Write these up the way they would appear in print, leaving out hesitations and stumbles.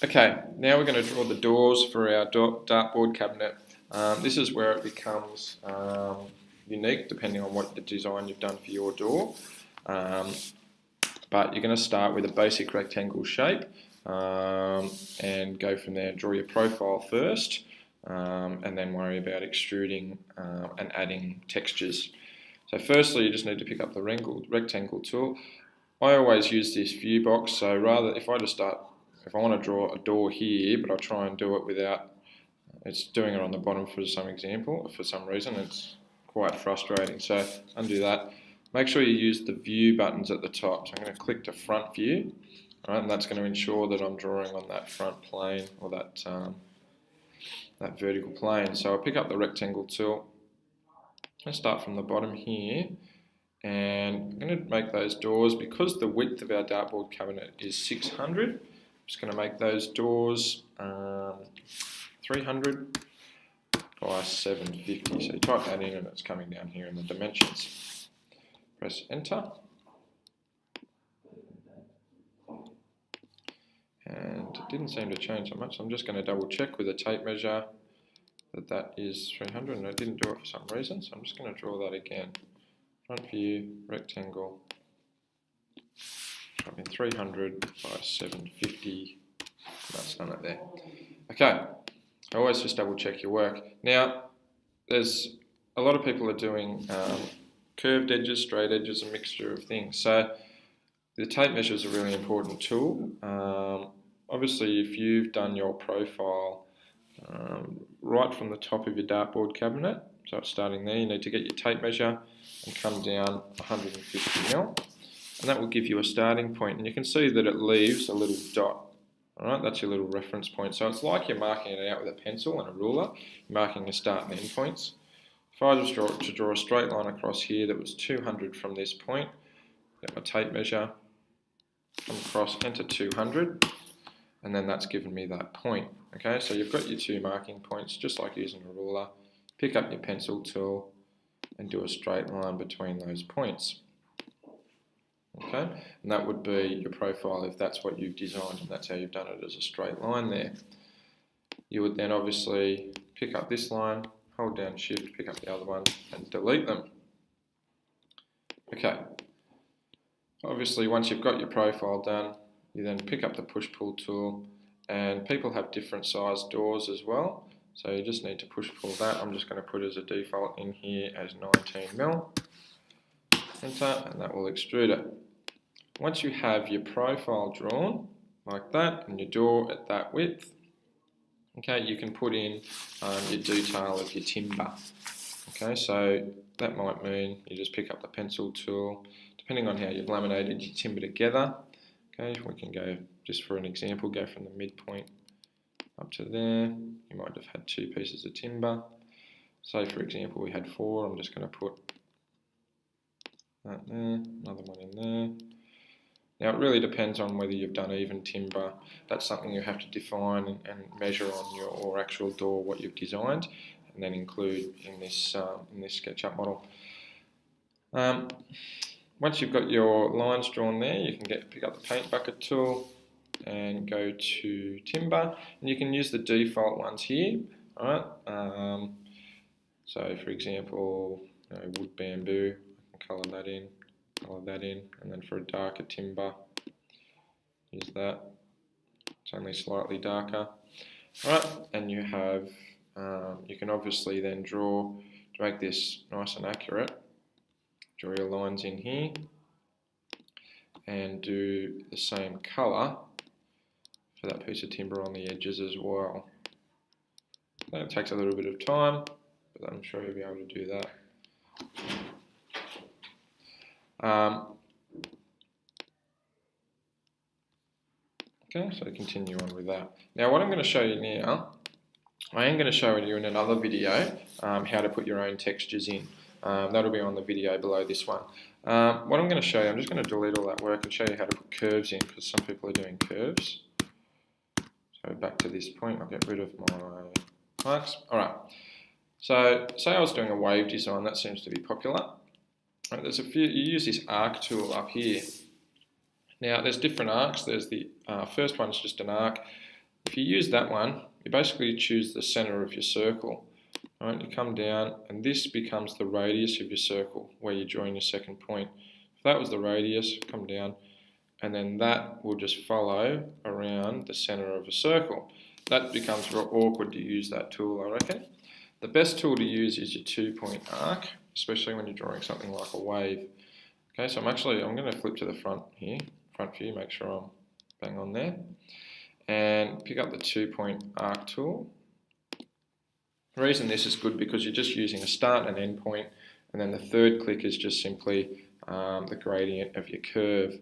Okay, now we're going to draw the doors for our dartboard cabinet. This is where it becomes unique depending on what the design you've done for your door. But you're going to start with a basic rectangle shape and go from there. Draw your profile first and then worry about extruding and adding textures. So firstly, you just need to pick up the rectangle tool. I always use this view box, so rather if I want to draw a door here, but I'll try and do it without, it's doing it on the bottom for some reason, it's quite frustrating. So undo that. Make sure you use the view buttons at the top. So I'm going to click to front view, right, and that's going to ensure that I'm drawing on that front plane or that vertical plane. So I'll pick up the rectangle tool. I'll start from the bottom here. And I'm going to make those doors, because the width of our dartboard cabinet is 600, I'm just going to make those doors 300 by 750. So you type that in and it's coming down here in the dimensions. Press enter. And it didn't seem to change that much, so I'm just going to double check with a tape measure that is 300, and it didn't do it for some reason, so I'm just going to draw that again. Front view, rectangle, type in 300 by 750, that's done it there. Okay, always just double check your work. Now, there's a lot of people are doing curved edges, straight edges, a mixture of things. So the tape measure is a really important tool. Obviously, if you've done your profile right from the top of your dartboard cabinet, so it's starting there, you need to get your tape measure and come down 150mm, and that will give you a starting point, and you can see that it leaves a little dot. Alright, that's your little reference point. So it's like you're marking it out with a pencil and a ruler, marking your start and end points. If I was to draw a straight line across here that was 200 from this point, get my tape measure, come across, enter 200, and then that's given me that point. Okay, so you've got your two marking points, just like using a ruler. Pick up your pencil tool and do a straight line between those points. Okay, and that would be your profile if that's what you've designed and that's how you've done it, as a straight line there. You would then obviously pick up this line, hold down shift, pick up the other one and delete them. Okay, obviously once you've got your profile done, you then pick up the push-pull tool, and people have different sized doors as well, so you just need to push-pull that. I'm just going to put as a default in here as 19mm. Enter, and that will extrude it. Once you have your profile drawn like that and your door at that width, okay, you can put in your detail of your timber. Okay, so that might mean you just pick up the pencil tool, depending on how you've laminated your timber together. Okay, we can go, just for an example, go from the midpoint up to there. You might have had 2 pieces of timber. Say for example we had 4, I'm just going to put that there, another one in there. Now it really depends on whether you've done even timber. That's something you have to define and measure on your actual door, what you've designed, and then include in this SketchUp model. Once you've got your lines drawn there, you can pick up the paint bucket tool and go to timber, and you can use the default ones here. Alright, so for example, wood bamboo, I can colour that in, and then for a darker timber, use that. It's only slightly darker. Alright, and you have, you can obviously then draw to make this nice and accurate. Draw your lines in here and do the same colour for that piece of timber on the edges as well. That takes a little bit of time, but I'm sure you'll be able to do that. Okay, so continue on with that. Now what I'm going to show you now, I am going to show you in another video how to put your own textures in. That'll be on the video below this one. What I'm going to show you, I'm just going to delete all that work and show you how to put curves in, because some people are doing curves. So back to this point, I'll get rid of my marks. Alright, so say I was doing a wave design, that seems to be popular. There's a few, you use this arc tool up here. Now there's different arcs. There's the first one's just an arc. if you use that one, you basically choose the center of your circle. Right, you come down and this becomes the radius of your circle where you're drawing your second point. If that was the radius, come down, and then that will just follow around the center of a circle. That becomes real awkward to use that tool, I reckon. The best tool to use is your 2-point arc, especially when you're drawing something like a wave. Okay, so I'm going to flip to the front here, front view, make sure I'm bang on there, and pick up the 2-point arc tool. The reason this is good because you're just using a start and an end point, and then the third click is just simply the gradient of your curve.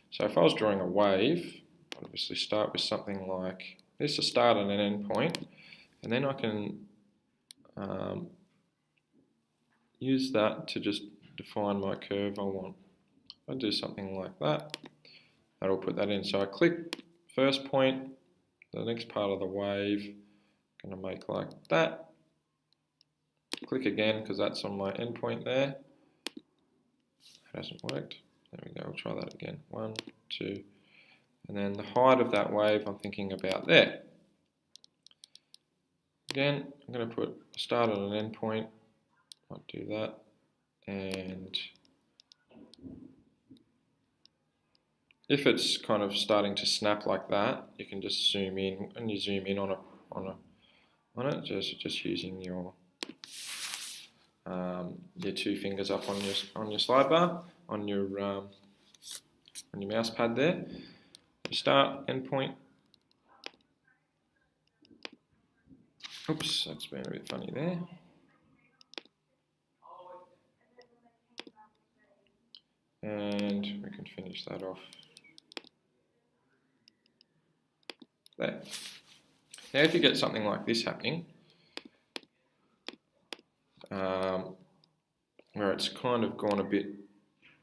So if I was drawing a wave, I'd obviously start with something like this, a start and an end point, and then I can use that to just define my curve I want. I do something like that, that'll put that in. So I click first point, the next part of the wave, I'm going to make like that. Click again because that's on my endpoint there. That hasn't worked. There we go, we'll try that again. 1, 2, and then the height of that wave I'm thinking about there. Again, I'm going to put a start and an endpoint. I'll do that. And if it's kind of starting to snap like that, you can just zoom in, and you zoom in on it, just using your 2 fingers up on your slide bar, on your mouse pad there. Start, endpoint. Oops, that's been a bit funny there. And we can finish that off there. Now if you get something like this happening, where it's kind of gone a bit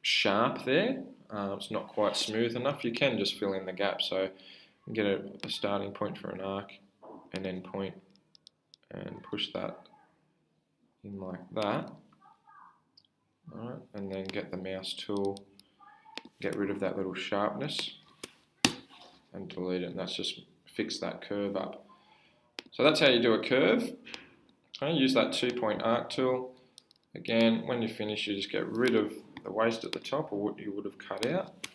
sharp there, it's not quite smooth enough, you can just fill in the gap. So you get a starting point for an arc, an end point, and push that in like that. Alright, and then get the mouse tool, get rid of that little sharpness, and delete it, and that's just fix that curve up. So that's how you do a curve. Okay, use that 2-point arc tool. Again, when you finish, you just get rid of the waste at the top, or what you would have cut out.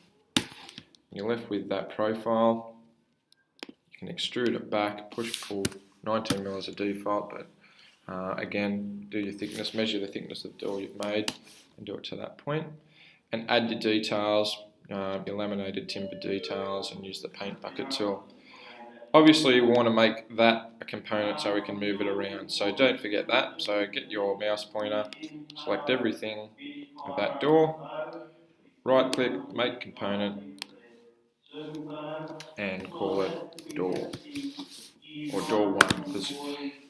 You're left with that profile. You can extrude it back, push, pull. 19mm is a default, but again, do your thickness, measure the thickness of the door you've made, and do it to that point. And add your details, your laminated timber details, and use the paint bucket tool. Obviously, we want to make that a component so we can move it around. So don't forget that. So get your mouse pointer, select everything of that door, right click, make component, and call it door, or door 1. Because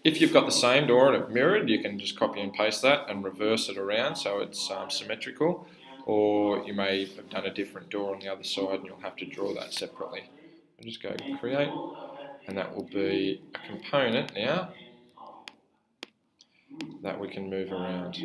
if you've got the same door and it mirrored, you can just copy and paste that and reverse it around so it's symmetrical. Or you may have done a different door on the other side and you'll have to draw that separately. I'll just go create, and that will be a component now that we can move around.